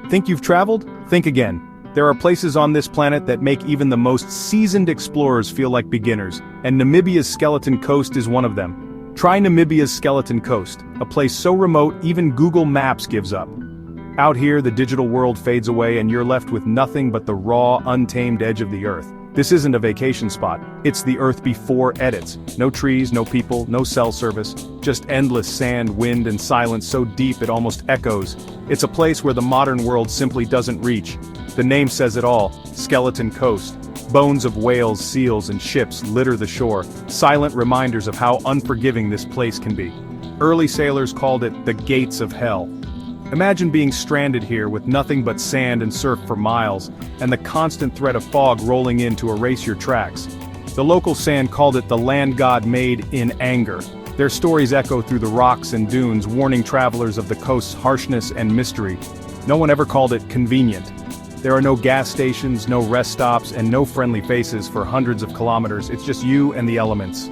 Think you've traveled? Think again. There are places on this planet that make even the most seasoned explorers feel like beginners, and Namibia's Skeleton Coast is one of them. Try Namibia's Skeleton Coast, a place so remote even Google Maps gives up. Out here, the digital world fades away and you're left with nothing but the raw, untamed edge of the earth. This isn't a vacation spot, it's the earth before edits. No trees, no people, no cell service, just endless sand, wind, and silence so deep it almost echoes. It's a place where the modern world simply doesn't reach. The name says it all, Skeleton Coast. Bones of whales, seals, and ships litter the shore, silent reminders of how unforgiving this place can be. Early sailors called it the Gates of Hell. Imagine being stranded here with nothing but sand and surf for miles, and the constant threat of fog rolling in to erase your tracks. The local sand called it the land god made in anger. Their stories echo through the rocks and dunes, warning travelers of the coast's harshness and mystery. No one ever called it convenient. There are no gas stations, no rest stops, and no friendly faces for hundreds of kilometers. It's just you and the elements.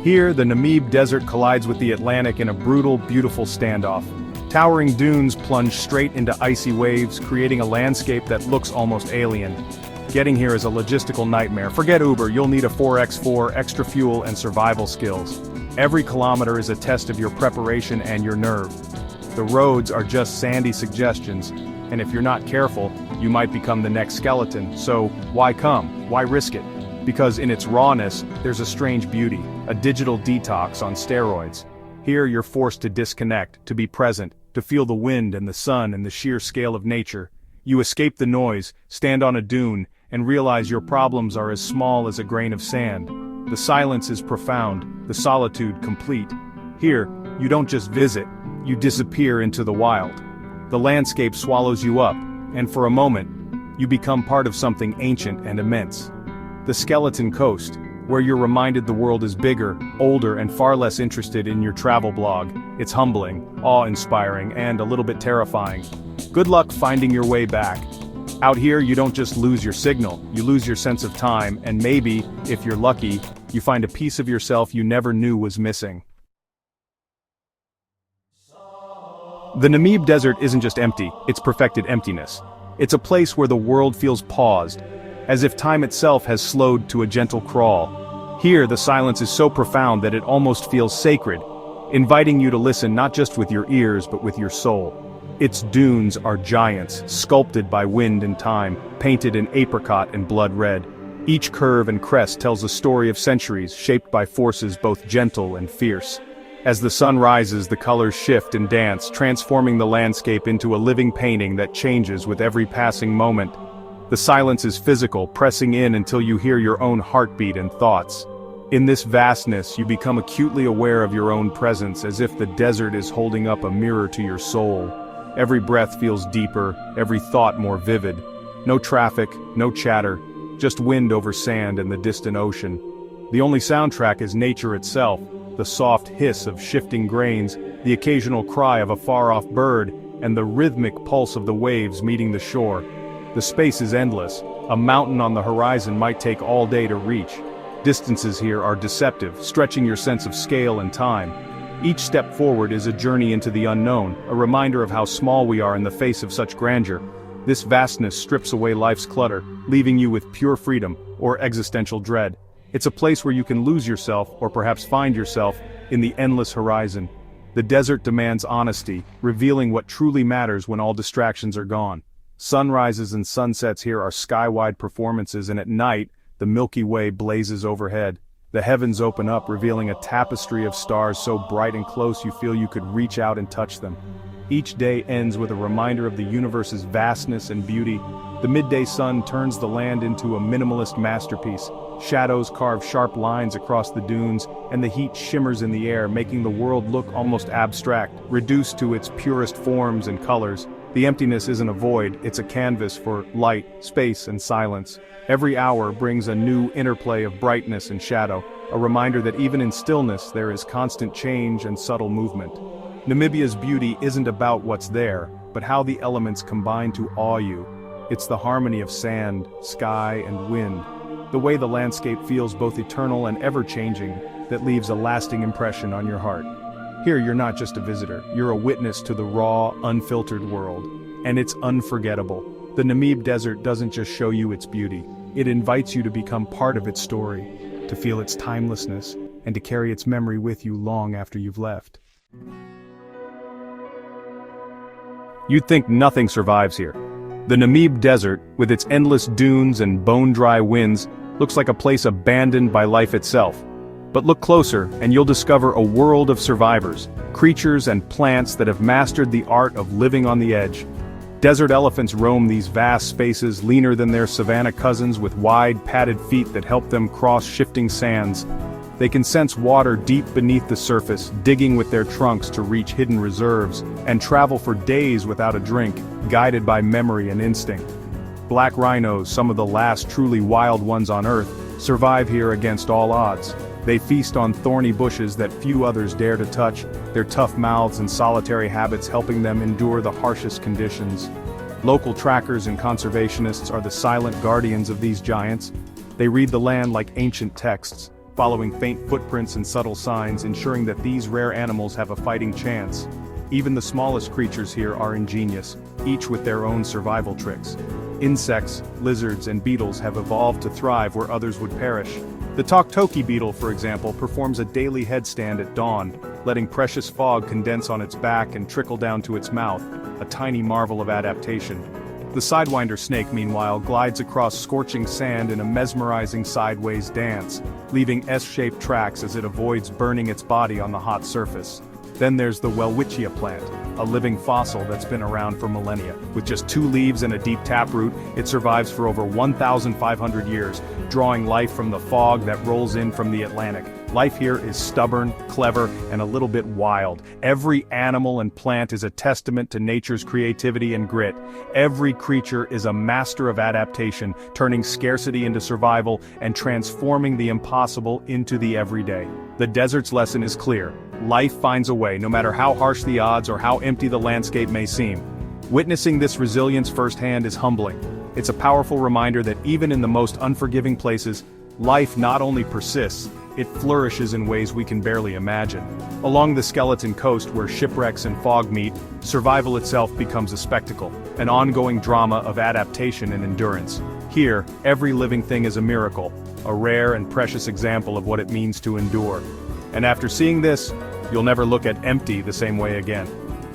Here, the Namib Desert collides with the Atlantic in a brutal, beautiful standoff. Towering dunes plunge straight into icy waves, creating a landscape that looks almost alien. Getting here is a logistical nightmare. Forget Uber, you'll need a 4x4, extra fuel, and survival skills. Every kilometer is a test of your preparation and your nerve. The roads are just sandy suggestions, and if you're not careful, you might become the next skeleton. So, why come? Why risk it? Because in its rawness, there's a strange beauty, a digital detox on steroids. Here you're forced to disconnect, to be present, to feel the wind and the sun and the sheer scale of nature. You escape the noise, stand on a dune, and realize your problems are as small as a grain of sand. The silence is profound, the solitude complete. Here, you don't just visit, you disappear into the wild. The landscape swallows you up, and for a moment, you become part of something ancient and immense. The Skeleton Coast, where you're reminded the world is bigger, older, and far less interested in your travel blog. It's humbling, awe-inspiring, and a little bit terrifying. Good luck finding your way back. Out here, you don't just lose your signal, you lose your sense of time, and maybe, if you're lucky, you find a piece of yourself you never knew was missing. The Namib Desert isn't just empty, it's perfected emptiness. It's a place where the world feels paused, as if time itself has slowed to a gentle crawl. Here, the silence is so profound that it almost feels sacred, inviting you to listen not just with your ears but with your soul. Its dunes are giants, sculpted by wind and time, painted in apricot and blood red. Each curve and crest tells a story of centuries, shaped by forces both gentle and fierce. As the sun rises, the colors shift and dance, transforming the landscape into a living painting that changes with every passing moment. The silence is physical, pressing in until you hear your own heartbeat and thoughts. In this vastness, you become acutely aware of your own presence, as if the desert is holding up a mirror to your soul. Every breath feels deeper, every thought more vivid. No traffic, no chatter, just wind over sand and the distant ocean. The only soundtrack is nature itself, the soft hiss of shifting grains, the occasional cry of a far-off bird, and the rhythmic pulse of the waves meeting the shore. The space is endless. A mountain on the horizon might take all day to reach. Distances here are deceptive, stretching your sense of scale and time. Each step forward is a journey into the unknown, a reminder of how small we are in the face of such grandeur. This vastness strips away life's clutter, leaving you with pure freedom, or existential dread. It's a place where you can lose yourself, or perhaps find yourself, in the endless horizon. The desert demands honesty, revealing what truly matters when all distractions are gone. Sunrises and sunsets here are sky-wide performances, and at night, the Milky Way blazes overhead. The heavens open up, revealing a tapestry of stars so bright and close you feel you could reach out and touch them. Each day ends with a reminder of the universe's vastness and beauty. The midday sun turns the land into a minimalist masterpiece. Shadows carve sharp lines across the dunes, and the heat shimmers in the air, making the world look almost abstract, reduced to its purest forms and colors. The emptiness isn't a void, it's a canvas for light, space, and silence. Every hour brings a new interplay of brightness and shadow, a reminder that even in stillness there is constant change and subtle movement. Namibia's beauty isn't about what's there, but how the elements combine to awe you. It's the harmony of sand, sky, and wind, the way the landscape feels both eternal and ever-changing, that leaves a lasting impression on your heart. Here you're not just a visitor, you're a witness to the raw, unfiltered world. and it's unforgettable. The Namib Desert doesn't just show you its beauty, it invites you to become part of its story, to feel its timelessness, and to carry its memory with you long after you've left. You'd think nothing survives here. The Namib Desert, with its endless dunes and bone-dry winds, looks like a place abandoned by life itself. But look closer, and you'll discover a world of survivors, creatures and plants that have mastered the art of living on the edge. Desert elephants roam these vast spaces, leaner than their savanna cousins with wide, padded feet that help them cross shifting sands. They can sense water deep beneath the surface, digging with their trunks to reach hidden reserves, and travel for days without a drink, guided by memory and instinct. Black rhinos, some of the last truly wild ones on Earth, survive here against all odds. They feast on thorny bushes that few others dare to touch, their tough mouths and solitary habits helping them endure the harshest conditions. Local trackers and conservationists are the silent guardians of these giants. They read the land like ancient texts, following faint footprints and subtle signs, ensuring that these rare animals have a fighting chance. Even the smallest creatures here are ingenious, each with their own survival tricks. Insects, lizards, and beetles have evolved to thrive where others would perish. The Toktoki beetle, for example, performs a daily headstand at dawn, letting precious fog condense on its back and trickle down to its mouth, a tiny marvel of adaptation. The sidewinder snake, meanwhile, glides across scorching sand in a mesmerizing sideways dance, leaving S-shaped tracks as it avoids burning its body on the hot surface. Then there's the Welwitschia plant, a living fossil that's been around for millennia. With just 2 leaves and a deep taproot, it survives for over 1,500 years, drawing life from the fog that rolls in from the Atlantic. Life here is stubborn, clever, and a little bit wild. Every animal and plant is a testament to nature's creativity and grit. Every creature is a master of adaptation, turning scarcity into survival and transforming the impossible into the everyday. The desert's lesson is clear. Life finds a way, no matter how harsh the odds or how empty the landscape may seem. Witnessing this resilience firsthand is humbling. It's a powerful reminder that even in the most unforgiving places, life not only persists, it flourishes in ways we can barely imagine. Along the Skeleton Coast, where shipwrecks and fog meet, survival itself becomes a spectacle, an ongoing drama of adaptation and endurance. Here, every living thing is a miracle, a rare and precious example of what it means to endure. And after seeing this, you'll never look at empty the same way again.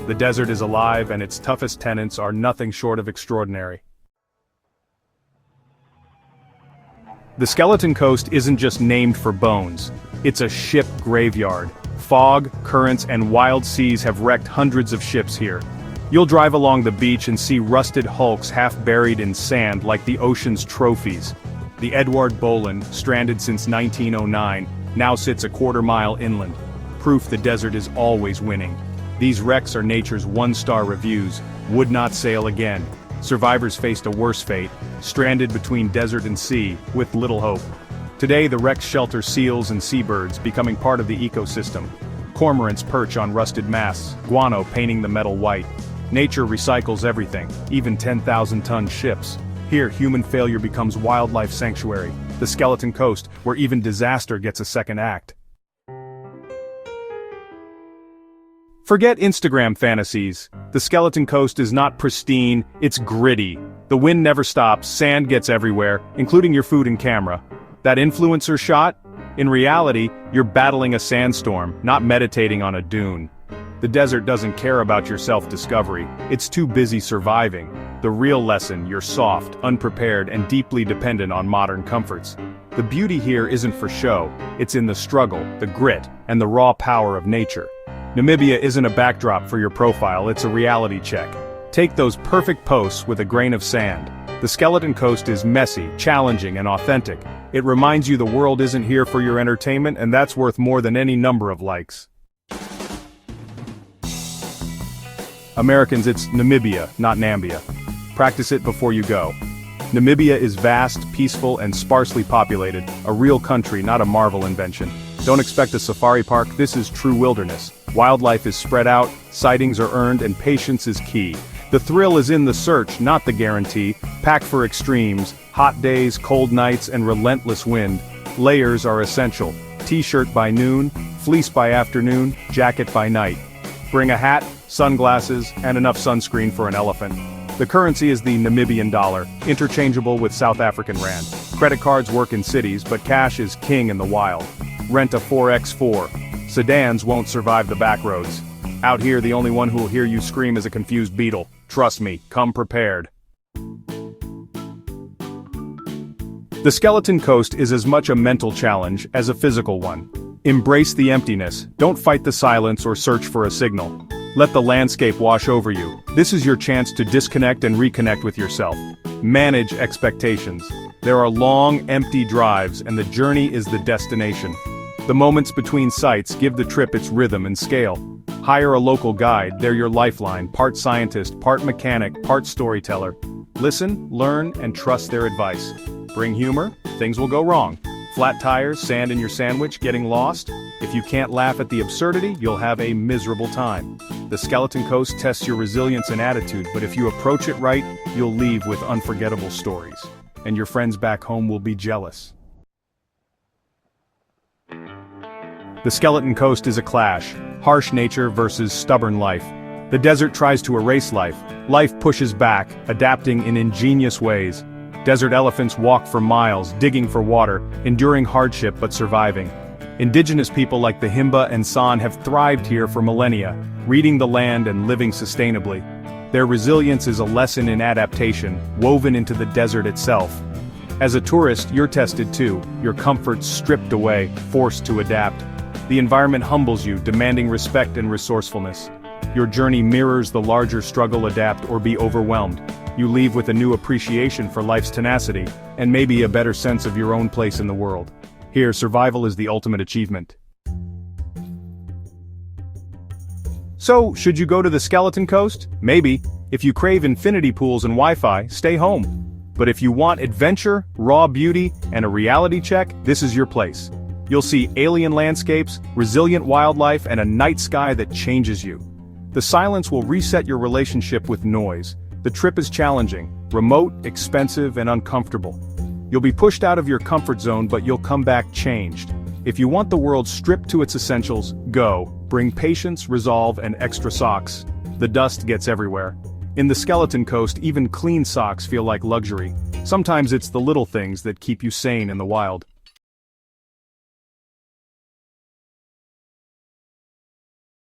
The desert is alive, and its toughest tenants are nothing short of extraordinary. The Skeleton Coast isn't just named for bones. It's a ship graveyard. Fog, currents, and wild seas have wrecked hundreds of ships here. You'll drive along the beach and see rusted hulks half buried in sand like the ocean's trophies. The Edward Bolen, stranded since 1909, now sits a quarter-mile inland. Proof the desert is always winning. These wrecks are nature's one-star reviews. Would not sail again. Survivors faced a worse fate, stranded between desert and sea, with little hope. Today the wrecks shelter seals and seabirds, becoming part of the ecosystem. Cormorants perch on rusted masts, guano painting the metal white. Nature recycles everything, even 10,000-ton ships. Here human failure becomes wildlife sanctuary, the Skeleton Coast, where even disaster gets a second act. Forget Instagram fantasies. The Skeleton Coast is not pristine, it's gritty. The wind never stops, sand gets everywhere, including your food and camera. That influencer shot? In reality, you're battling a sandstorm, not meditating on a dune. The desert doesn't care about your self-discovery, it's too busy surviving. The real lesson, you're soft, unprepared, and deeply dependent on modern comforts. The beauty here isn't for show, it's in the struggle, the grit, and the raw power of nature. Namibia isn't a backdrop for your profile, it's a reality check. Take those perfect posts with a grain of sand. The Skeleton Coast is messy, challenging, and authentic. It reminds you the world isn't here for your entertainment, and that's worth more than any number of likes. Americans, it's Namibia, not Nambia. Practice it before you go. Namibia is vast, peaceful, and sparsely populated, a real country, not a Marvel invention. Don't expect a safari park, this is true wilderness. Wildlife is spread out, sightings are earned, and patience is key. The thrill is in the search, not the guarantee. Pack for extremes, hot days, cold nights, and relentless wind. Layers are essential. T-shirt by noon, fleece by afternoon, jacket by night. Bring a hat, sunglasses, and enough sunscreen for an elephant. The currency is the Namibian dollar, interchangeable with South African rand. Credit cards work in cities, but cash is king in the wild. Rent a 4x4. Sedans won't survive the back roads. Out here, the only one who'll hear you scream is a confused beetle. Trust me, come prepared. The Skeleton Coast is as much a mental challenge as a physical one. Embrace the emptiness, don't fight the silence or search for a signal. Let the landscape wash over you. This is your chance to disconnect and reconnect with yourself. Manage expectations. There are long, empty drives, and the journey is the destination. The moments between sights give the trip its rhythm and scale. Hire a local guide, they're your lifeline, part scientist, part mechanic, part storyteller. Listen, learn, and trust their advice. Bring humor, things will go wrong. Flat tires, sand in your sandwich, getting lost? If you can't laugh at the absurdity, you'll have a miserable time. The Skeleton Coast tests your resilience and attitude, but if you approach it right, you'll leave with unforgettable stories. And your friends back home will be jealous. The Skeleton Coast is a clash, harsh nature versus stubborn life. The desert tries to erase life. Life pushes back, adapting in ingenious ways. Desert elephants walk for miles, digging for water, enduring hardship but surviving. Indigenous people like the Himba and San have thrived here for millennia, reading the land and living sustainably. Their resilience is a lesson in adaptation, woven into the desert itself. As a tourist, you're tested too, your comforts stripped away, forced to adapt. The environment humbles you, demanding respect and resourcefulness. Your journey mirrors the larger struggle: adapt or be overwhelmed. You leave with a new appreciation for life's tenacity, and maybe a better sense of your own place in the world. Here, survival is the ultimate achievement. So, should you go to the Skeleton Coast? Maybe. If you crave infinity pools and Wi-Fi, stay home. But if you want adventure, raw beauty, and a reality check, this is your place. You'll see alien landscapes, resilient wildlife, and a night sky that changes you. The silence will reset your relationship with noise. The trip is challenging, remote, expensive, and uncomfortable. You'll be pushed out of your comfort zone, but you'll come back changed. If you want the world stripped to its essentials, go. Bring patience, resolve, and extra socks. The dust gets everywhere. In the Skeleton Coast, even clean socks feel like luxury. Sometimes it's the little things that keep you sane in the wild.